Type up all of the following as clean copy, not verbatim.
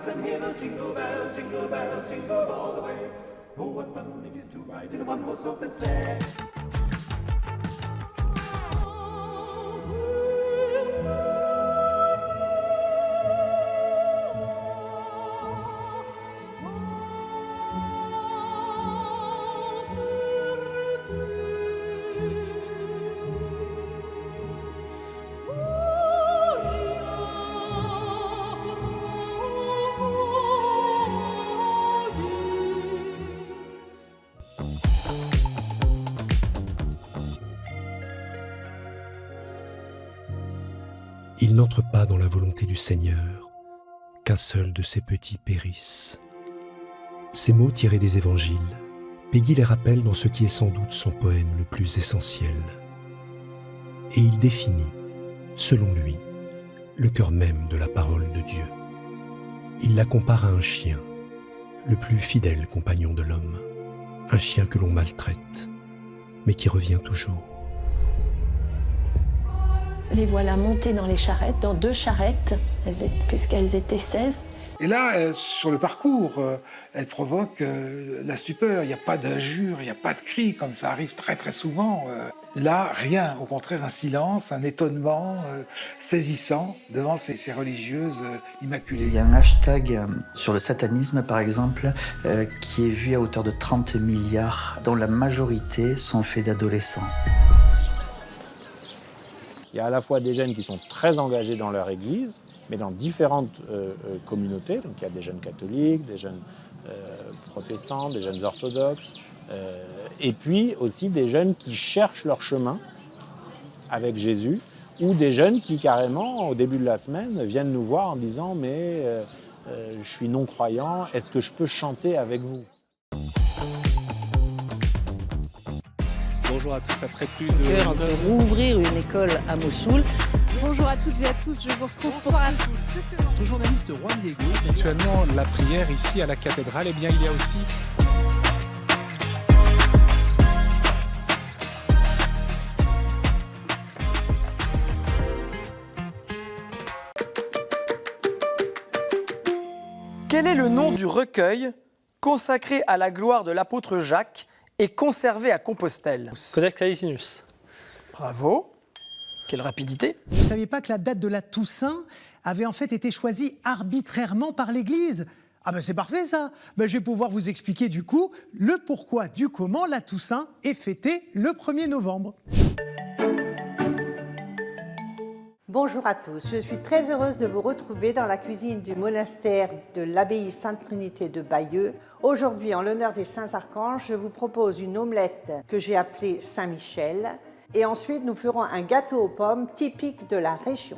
bells, and hear those jingle bells, jingle all the way. Oh, what fun it is to ride in a one-horse open sleigh. Il n'entre pas dans la volonté du Seigneur, qu'un seul de ses petits périsse. Ces mots tirés des évangiles, Péguy les rappelle dans ce qui est sans doute son poème le plus essentiel. Et il définit, selon lui, le cœur même de la parole de Dieu. Il la compare à un chien, le plus fidèle compagnon de l'homme, un chien que l'on maltraite, mais qui revient toujours. Les voilà montées dans les charrettes, dans 2 charrettes, puisqu'elles étaient 16. Et là, sur le parcours, elle provoque la stupeur. Il n'y a pas d'injures, il n'y a pas de cris, comme ça arrive très très souvent. Là, rien. Au contraire, un silence, un étonnement saisissant devant ces religieuses immaculées. Il y a un hashtag sur le satanisme, par exemple, qui est vu à hauteur de 30 milliards, dont la majorité sont faits d'adolescents. Il y a à la fois des jeunes qui sont très engagés dans leur église, mais dans différentes communautés. Donc il y a des jeunes catholiques, des jeunes protestants, des jeunes orthodoxes, et puis aussi des jeunes qui cherchent leur chemin avec Jésus, ou des jeunes qui carrément, au début de la semaine, viennent nous voir en disant « mais je suis non-croyant, est-ce que je peux chanter avec vous ?» Bonjour à tous, après plus de... rouvrir une école à Mossoul. Bonjour à toutes et à tous, je vous retrouve Bonsoir à tous. Le journaliste Juan Diego. Actuellement, la prière ici à la cathédrale, eh bien il y a aussi... Quel est le nom du recueil consacré à la gloire de l'apôtre Jacques et conservé à Compostelle? Codex Calicinus. Bravo. Quelle rapidité. Vous ne saviez pas que la date de la Toussaint avait en fait été choisie arbitrairement par l'Église? Ah ben c'est parfait ça. Ben, je vais pouvoir vous expliquer du coup le pourquoi du comment la Toussaint est fêtée le 1er novembre. Bonjour à tous, je suis très heureuse de vous retrouver dans la cuisine du monastère de l'abbaye Sainte-Trinité de Bayeux. Aujourd'hui, en l'honneur des Saints Archanges, je vous propose une omelette que j'ai appelée Saint-Michel. Et ensuite, nous ferons un gâteau aux pommes typique de la région.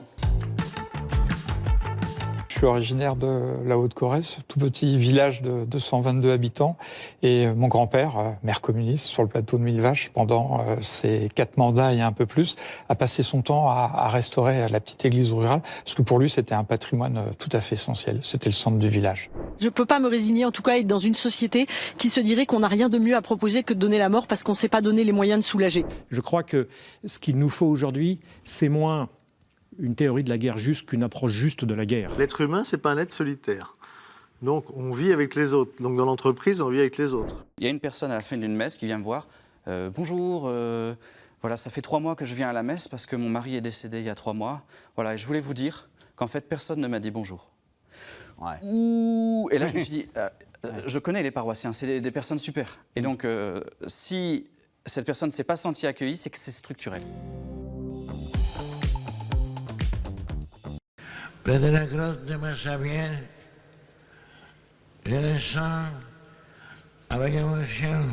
Je suis originaire de la Haute-Corrèze, tout petit village de 222 habitants. Et mon grand-père, maire communiste sur le plateau de Millevaches, pendant ses 4 mandats et un peu plus, a passé son temps à restaurer la petite église rurale, parce que pour lui, c'était un patrimoine tout à fait essentiel. C'était le centre du village. Je ne peux pas me résigner, en tout cas, à être dans une société qui se dirait qu'on n'a rien de mieux à proposer que de donner la mort parce qu'on ne s'est pas donné les moyens de soulager. Je crois que ce qu'il nous faut aujourd'hui, c'est moins une théorie de la guerre juste qu'une approche juste de la guerre. L'être humain, c'est pas un être solitaire. Donc, on vit avec les autres. Donc, dans l'entreprise, on vit avec les autres. Il y a une personne à la fin d'une messe qui vient me voir. Bonjour, voilà, ça fait 3 mois que je viens à la messe parce que mon mari est décédé il y a 3 mois. Voilà, et je voulais vous dire qu'en fait, personne ne m'a dit bonjour. Ouais. Ouh, et là, je me suis dit, je connais les paroissiens, c'est des personnes super. Et donc, si cette personne ne s'est pas sentie accueillie, c'est que c'est structurel. Près de la grotte de Massabien, je descends avec émotion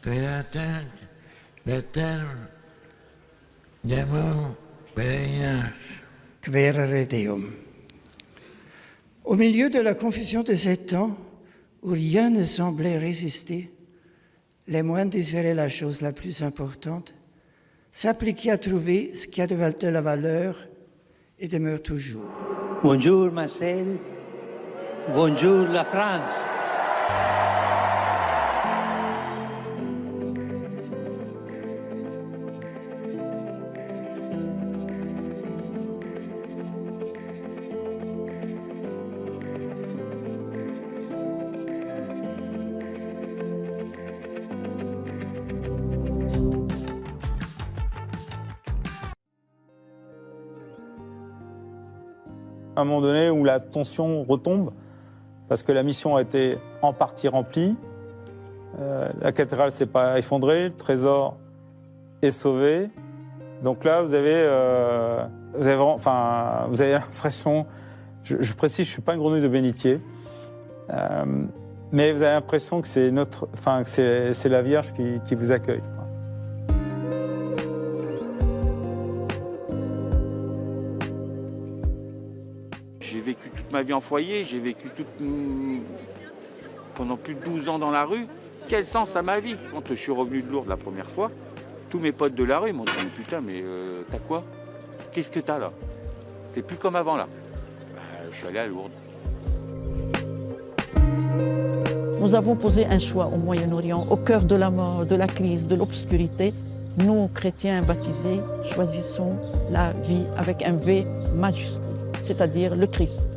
que j'atteins le terme de mon pèlerinage. Quaerere Deum. Au milieu de la confusion de ces temps, où rien ne semblait résister, les moines désiraient la chose la plus importante, s'appliquer à trouver ce qui a de la valeur et demeure toujours. Bonjour Marcel, bonjour la France. À un moment donné où la tension retombe, parce que la mission a été en partie remplie, la cathédrale ne s'est pas effondrée, le trésor est sauvé. Donc là, vous avez l'impression, je précise, je ne suis pas une grenouille de bénitier, mais vous avez l'impression que c'est la Vierge qui vous accueille. J'ai vécu toute ma vie en foyer, j'ai vécu pendant plus de 12 ans dans la rue. Quel sens à ma vie? Quand je suis revenu de Lourdes la première fois, tous mes potes de la rue m'ont dit « Putain, mais t'as quoi? Qu'est-ce que t'as là? T'es plus comme avant là. » Je suis allé à Lourdes. Nous avons posé un choix au Moyen-Orient, au cœur de la mort, de la crise, de l'obscurité. Nous, chrétiens baptisés, choisissons la vie avec un V majuscule, c'est-à-dire le Christ.